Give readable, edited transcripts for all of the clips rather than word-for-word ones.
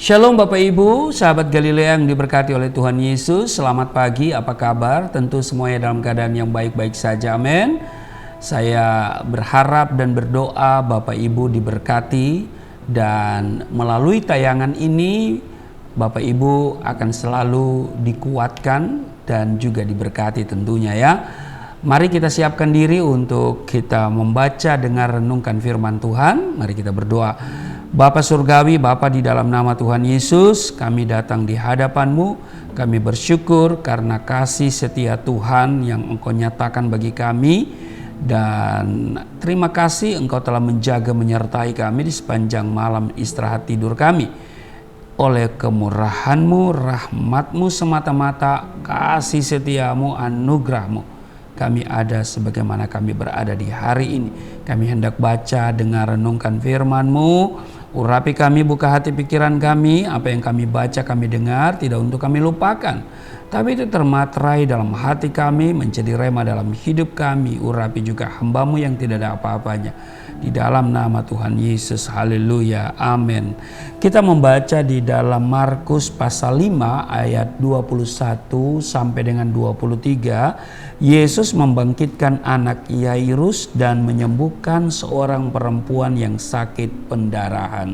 Shalom Bapak Ibu, sahabat Galilea yang diberkati oleh Tuhan Yesus. Selamat pagi, apa kabar? Tentu semuanya dalam keadaan yang baik-baik saja, amin. Saya berharap dan berdoa Bapak Ibu diberkati, dan melalui tayangan ini Bapak Ibu akan selalu dikuatkan dan juga diberkati tentunya ya. Mari kita siapkan diri untuk kita membaca, dengar, renungkan firman Tuhan. Mari kita berdoa. Bapa Surgawi, Bapa di dalam nama Tuhan Yesus, kami datang di hadapan-Mu. Kami bersyukur karena kasih setia Tuhan yang Engkau nyatakan bagi kami. Dan terima kasih Engkau telah menjaga menyertai kami di sepanjang malam istirahat tidur kami. Oleh kemurahan-Mu, rahmat-Mu semata-mata, kasih setia-Mu, anugerah-Mu, kami ada sebagaimana kami berada di hari ini. Kami hendak baca, dengar, renungkan firman-Mu. Urapi kami, buka hati pikiran kami. Apa yang kami baca, kami dengar, tidak untuk kami lupakan, tapi itu termaterai dalam hati kami, menjadi rema dalam hidup kami. Urapi juga hamba-Mu yang tidak ada apa-apanya. Di dalam nama Tuhan Yesus, haleluya, amin. Kita membaca di dalam Markus pasal 5 ayat 21 sampai dengan 23. Yesus membangkitkan anak Yairus dan menyembuhkan seorang perempuan yang sakit pendarahan.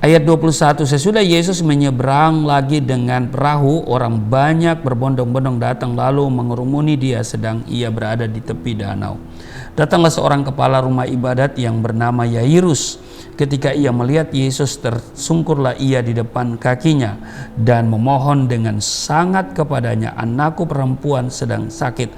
Ayat 21, sesudah Yesus menyeberang lagi dengan perahu, orang banyak berbondong-bondong datang lalu mengerumuni dia sedang ia berada di tepi danau. Datanglah seorang kepala rumah ibadat yang bernama Yairus. Ketika ia melihat Yesus, tersungkurlah ia di depan kakinya dan memohon dengan sangat kepadanya, anakku perempuan sedang sakit,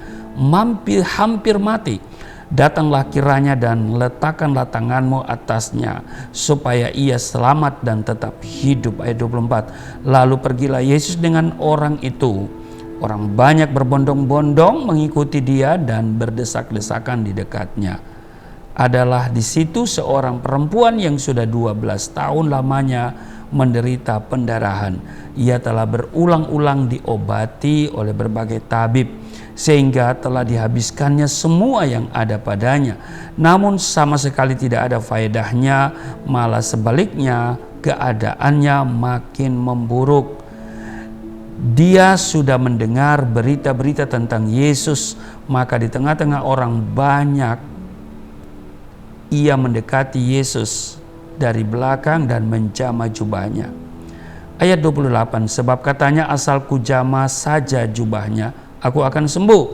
hampir mati. Datanglah kiranya dan letakkanlah tanganmu atasnya supaya ia selamat dan tetap hidup. Ayat 24, lalu pergilah Yesus dengan orang itu. Orang banyak berbondong-bondong mengikuti dia dan berdesak-desakan di dekatnya. Adalah di situ seorang perempuan yang sudah 12 tahun lamanya menderita pendarahan. Ia telah berulang-ulang diobati oleh berbagai tabib, sehingga telah dihabiskannya semua yang ada padanya. Namun sama sekali tidak ada faedahnya, malah sebaliknya keadaannya makin memburuk. Dia sudah mendengar berita-berita tentang Yesus, maka di tengah-tengah orang banyak ia mendekati Yesus dari belakang dan menjamah jubahnya. Ayat 28, sebab katanya asal kujamah saja jubahnya, aku akan sembuh.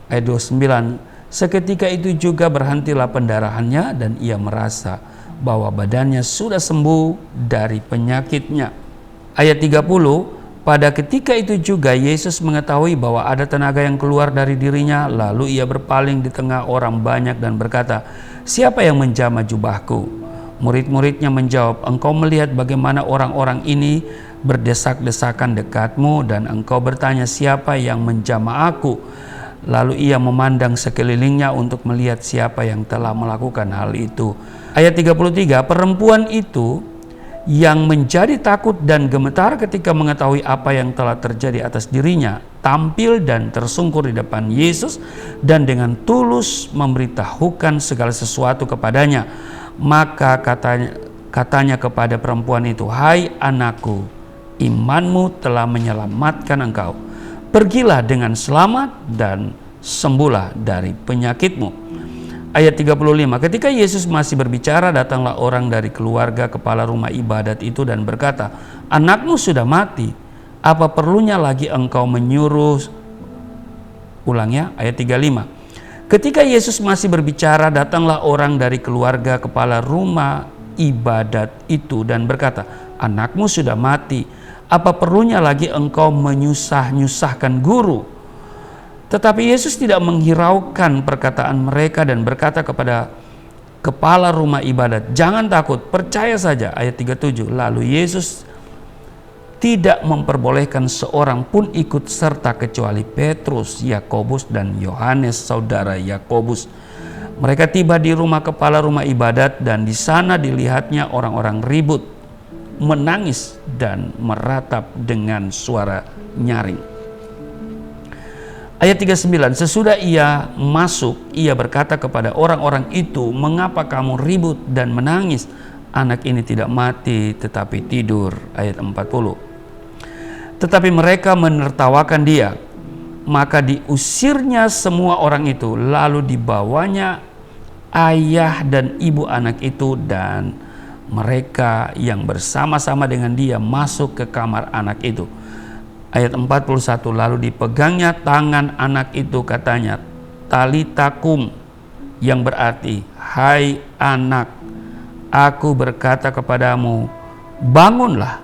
Ayat 29, seketika itu juga berhentilah pendarahannya dan ia merasa bahwa badannya sudah sembuh dari penyakitnya. Ayat 30, pada ketika itu juga Yesus mengetahui bahwa ada tenaga yang keluar dari dirinya, lalu ia berpaling di tengah orang banyak dan berkata, siapa yang menjamah jubahku? Murid-muridnya menjawab, engkau melihat bagaimana orang-orang ini berdesak-desakan dekatmu dan engkau bertanya siapa yang menjamah aku? Lalu ia memandang sekelilingnya untuk melihat siapa yang telah melakukan hal itu. Ayat 33, perempuan itu yang menjadi takut dan gemetar ketika mengetahui apa yang telah terjadi atas dirinya, tampil dan tersungkur di depan Yesus dan dengan tulus memberitahukan segala sesuatu kepadanya. Maka katanya kepada perempuan itu, hai anakku, imanmu telah menyelamatkan engkau. Pergilah dengan selamat dan sembuhlah dari penyakitmu. Ayat 35, ketika Yesus masih berbicara, datanglah orang dari keluarga kepala rumah ibadat itu dan berkata, anakmu sudah mati, apa perlunya lagi engkau menyuruh? Ulangnya, ayat 35, ketika Yesus masih berbicara, datanglah orang dari keluarga kepala rumah ibadat itu dan berkata, anakmu sudah mati, apa perlunya lagi engkau menyusah-nyusahkan guru? Tetapi Yesus tidak menghiraukan perkataan mereka dan berkata kepada kepala rumah ibadat, jangan takut, percaya saja. Ayat 37, lalu Yesus tidak memperbolehkan seorang pun ikut serta kecuali Petrus, Yakobus dan Yohanes saudara Yakobus. Mereka tiba di rumah kepala rumah ibadat dan di sana dilihatnya orang-orang ribut, menangis dan meratap dengan suara nyaring. Ayat 39, sesudah ia masuk, ia berkata kepada orang-orang itu, mengapa kamu ribut dan menangis? anak ini tidak mati tetapi tidur. Ayat 40. Tetapi mereka menertawakan dia, maka diusirnya semua orang itu, lalu dibawanya ayah dan ibu anak itu dan mereka yang bersama-sama dengan dia masuk ke kamar anak itu. Ayat 41, lalu dipegangnya tangan anak itu, katanya, Talita kum, yang berarti, hai anak, aku berkata kepadamu, bangunlah.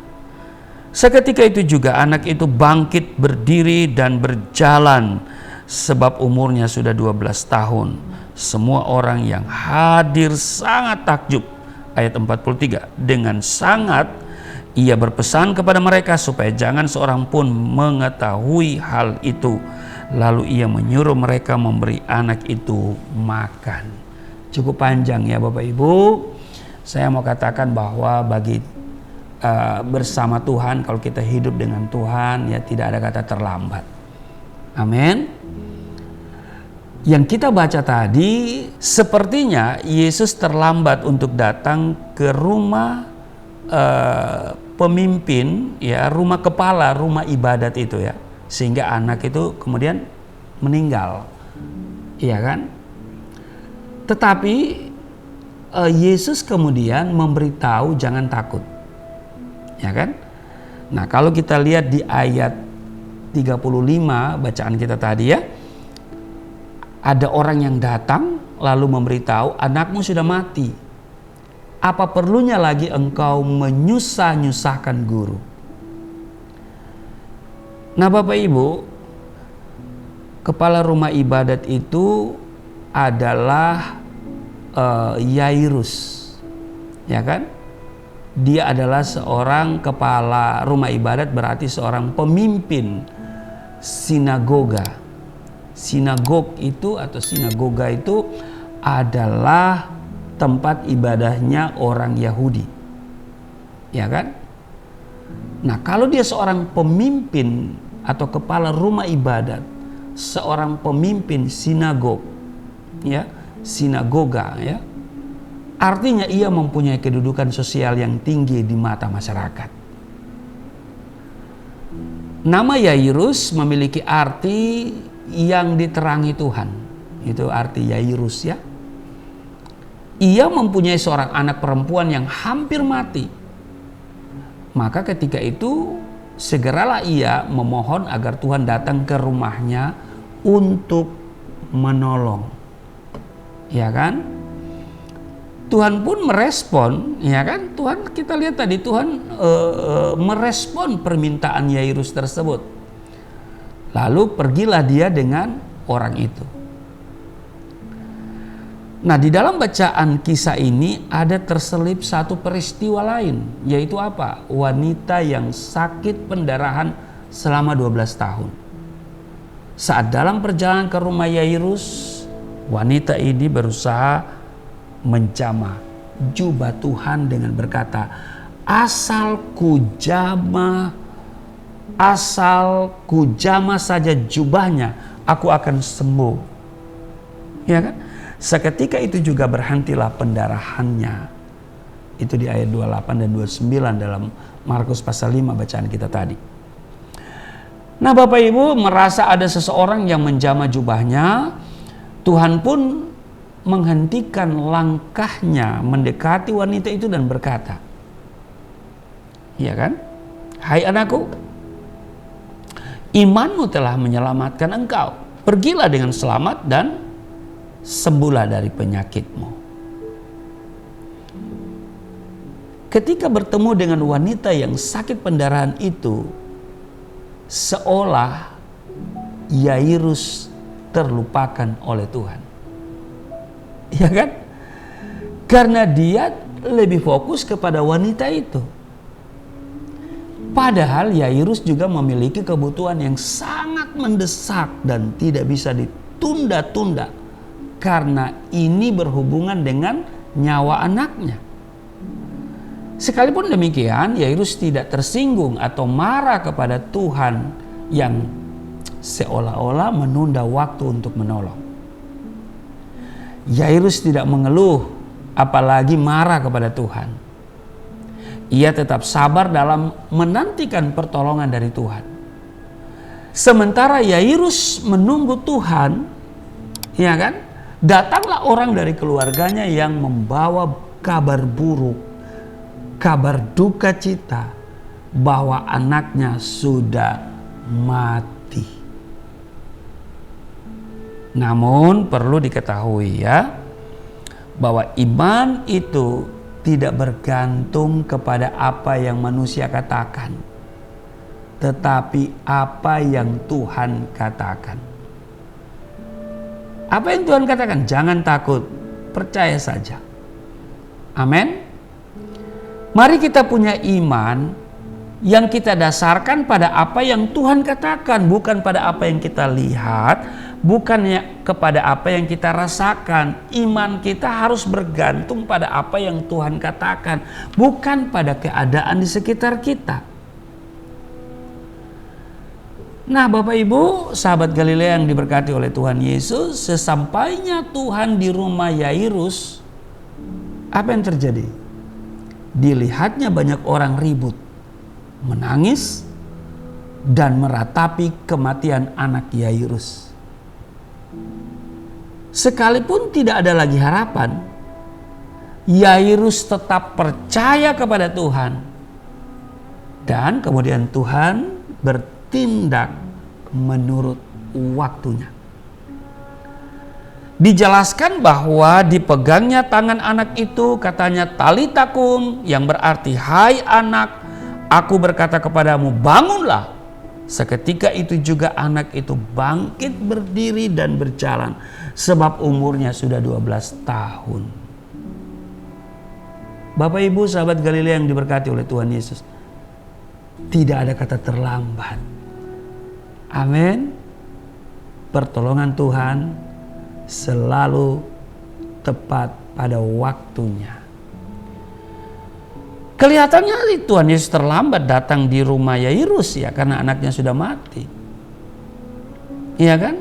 Seketika itu juga anak itu bangkit berdiri dan berjalan, sebab umurnya sudah 12 tahun. Semua orang yang hadir sangat takjub. Ayat 43, dengan sangat ia berpesan kepada mereka supaya jangan seorang pun mengetahui hal itu. Lalu ia menyuruh mereka memberi anak itu makan. Cukup panjang ya Bapak Ibu. Saya mau katakan bahwa bagi bersama Tuhan, kalau kita hidup dengan Tuhan, ya tidak ada kata terlambat. Amin. Yang kita baca tadi, sepertinya Yesus terlambat untuk datang ke rumah pemimpin, ya, rumah kepala, rumah ibadat itu ya, sehingga anak itu kemudian meninggal, iya kan? Tetapi Yesus kemudian memberitahu jangan takut, ya kan? Nah, kalau kita lihat di ayat 35 bacaan kita tadi ya, ada orang yang datang lalu memberitahu anakmu sudah mati. Apa perlunya lagi engkau menyusah-nyusahkan guru? Nah Bapak Ibu, kepala rumah ibadat itu adalah Yairus, ya kan? Dia adalah seorang kepala rumah ibadat, berarti seorang pemimpin sinagoga. Sinagog itu atau sinagoga itu adalah tempat ibadahnya orang Yahudi, ya kan? Nah, kalau dia seorang pemimpin atau kepala rumah ibadat, seorang pemimpin sinagog, ya, sinagoga, ya, artinya ia mempunyai kedudukan sosial yang tinggi di mata masyarakat. Nama Yairus memiliki arti yang diterangi Tuhan. Itu arti Yairus ya. Ia mempunyai seorang anak perempuan yang hampir mati. Maka ketika itu segeralah ia memohon agar Tuhan datang ke rumahnya untuk menolong. Ya kan? Tuhan pun merespon, ya kan? Tuhan, kita lihat tadi Tuhan merespon permintaan Yairus tersebut. Lalu pergilah dia dengan orang itu. Nah, di dalam bacaan kisah ini ada terselip satu peristiwa lain, yaitu apa? Wanita yang sakit pendarahan selama 12 tahun. Saat dalam perjalanan ke rumah Yairus, wanita ini berusaha menjamah jubah Tuhan dengan berkata, asal kujama saja jubahnya, aku akan sembuh. Ya kan? Seketika itu juga berhentilah pendarahannya. Itu di ayat 28 dan 29 dalam Markus pasal 5 bacaan kita tadi. Nah Bapak Ibu, merasa ada seseorang yang menjamah jubahnya, Tuhan pun menghentikan langkahnya mendekati wanita itu dan berkata, ya kan? Hai anakku, imanmu telah menyelamatkan engkau. Pergilah dengan selamat dan sembuhlah dari penyakitmu. Ketika bertemu dengan wanita yang sakit pendarahan itu, seolah Yairus terlupakan oleh Tuhan. Ya kan? Karena dia lebih fokus kepada wanita itu. Padahal Yairus juga memiliki kebutuhan yang sangat mendesak dan tidak bisa ditunda-tunda. Karena ini berhubungan dengan nyawa anaknya. Sekalipun demikian, Yairus tidak tersinggung atau marah kepada Tuhan yang seolah-olah menunda waktu untuk menolong. Yairus tidak mengeluh, apalagi marah kepada Tuhan. Ia tetap sabar dalam menantikan pertolongan dari Tuhan. Sementara Yairus menunggu Tuhan, ya kan? Datanglah orang dari keluarganya yang membawa kabar buruk, kabar duka cita bahwa anaknya sudah mati. Namun perlu diketahui ya, bahwa iman itu tidak bergantung kepada apa yang manusia katakan, tetapi apa yang Tuhan katakan. Apa yang Tuhan katakan? Jangan takut, percaya saja. Amin. Mari kita punya iman yang kita dasarkan pada apa yang Tuhan katakan, bukan pada apa yang kita lihat, bukannya kepada apa yang kita rasakan. Iman kita harus bergantung pada apa yang Tuhan katakan, bukan pada keadaan di sekitar kita. Nah, Bapak Ibu, sahabat Galilea yang diberkati oleh Tuhan Yesus, sesampainya Tuhan di rumah Yairus, apa yang terjadi? Dilihatnya banyak orang ribut, menangis, dan meratapi kematian anak Yairus. Sekalipun tidak ada lagi harapan, Yairus tetap percaya kepada Tuhan. Dan kemudian Tuhan bertindak menurut waktunya. Dijelaskan bahwa dipegangnya tangan anak itu, katanya Talita kum, yang berarti hai anak, aku berkata kepadamu, bangunlah. Seketika itu juga anak itu bangkit berdiri dan berjalan, sebab umurnya sudah 12 tahun. Bapak Ibu sahabat Galilea yang diberkati oleh Tuhan Yesus, tidak ada kata terlambat. Amin. Pertolongan Tuhan selalu tepat pada waktunya. Kelihatannya Tuhan Yesus terlambat datang di rumah Yairus ya, karena anaknya sudah mati. Iya kan?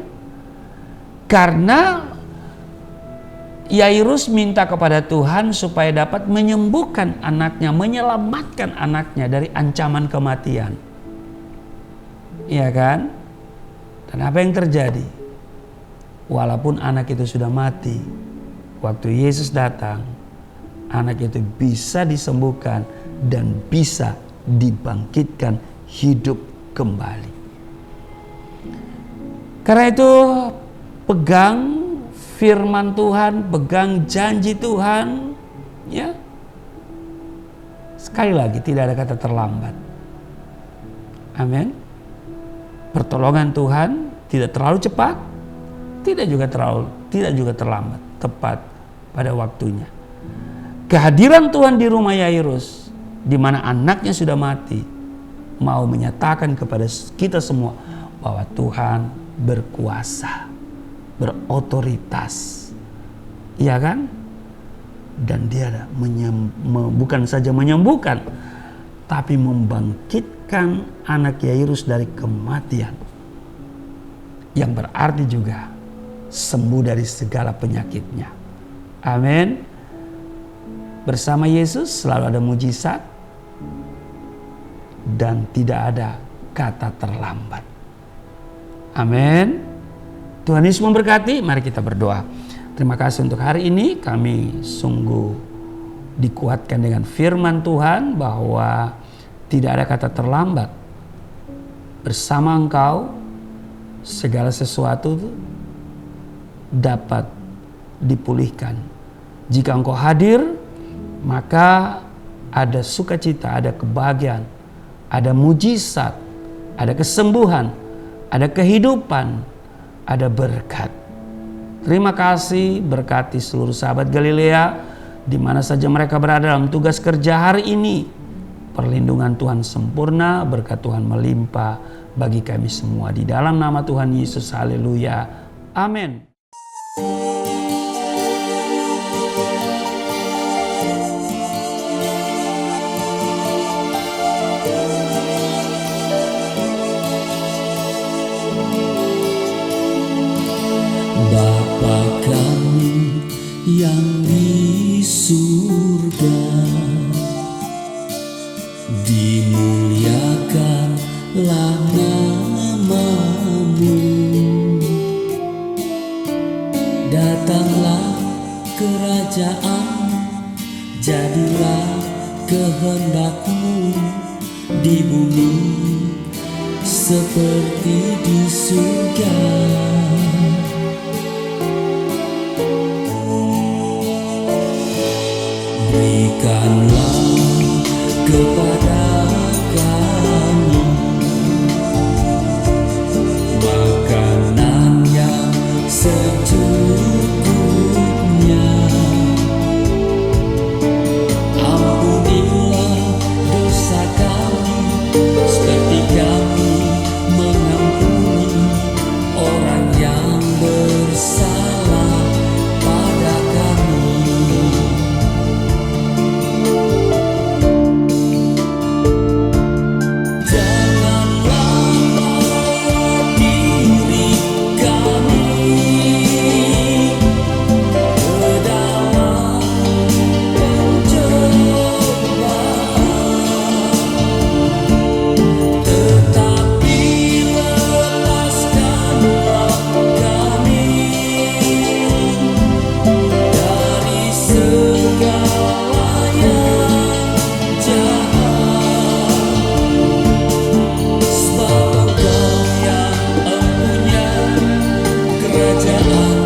Karena Yairus minta kepada Tuhan supaya dapat menyembuhkan anaknya, menyelamatkan anaknya dari ancaman kematian. Iya kan? Dan apa yang terjadi? Walaupun anak itu sudah mati, waktu Yesus datang, anak itu bisa disembuhkan dan bisa dibangkitkan hidup kembali. Karena itu pegang firman Tuhan, pegang janji Tuhan, ya. Sekali lagi tidak ada kata terlambat. Amin. Pertolongan Tuhan tidak terlalu cepat, tidak juga terlambat, tepat pada waktunya. Kehadiran Tuhan di rumah Yairus, di mana anaknya sudah mati, mau menyatakan kepada kita semua bahwa Tuhan berkuasa, berotoritas, iya kan? Dan Dia bukan saja menyembuhkan, tapi membangkitkan anak Yairus dari kematian, yang berarti juga sembuh dari segala penyakitnya. Amin. Bersama Yesus selalu ada mujizat dan tidak ada kata terlambat. Amin. Tuhan Yesus memberkati. Mari kita berdoa. Terima kasih untuk hari ini. Kami sungguh dikuatkan dengan firman Tuhan bahwa tidak ada kata terlambat. Bersama Engkau segala sesuatu dapat dipulihkan. Jika Engkau hadir, maka ada sukacita, ada kebahagiaan, ada mujizat, ada kesembuhan, ada kehidupan, ada berkat. Terima kasih, berkati seluruh sahabat Galilea di mana saja mereka berada dalam tugas kerja hari ini. Perlindungan Tuhan sempurna, berkat Tuhan melimpah bagi kami semua. Di dalam nama Tuhan Yesus, haleluya. Amin. Bapa kami yang di surga, namamu. Datanglah kerajaan, jadilah kehendakmu di bumi seperti di surga. Berikanlah kepada kami makanan yang secukupnya. Ampunilah dosa kami seperti kami mengampuni orang yang bersalah pada kami. Kerajaan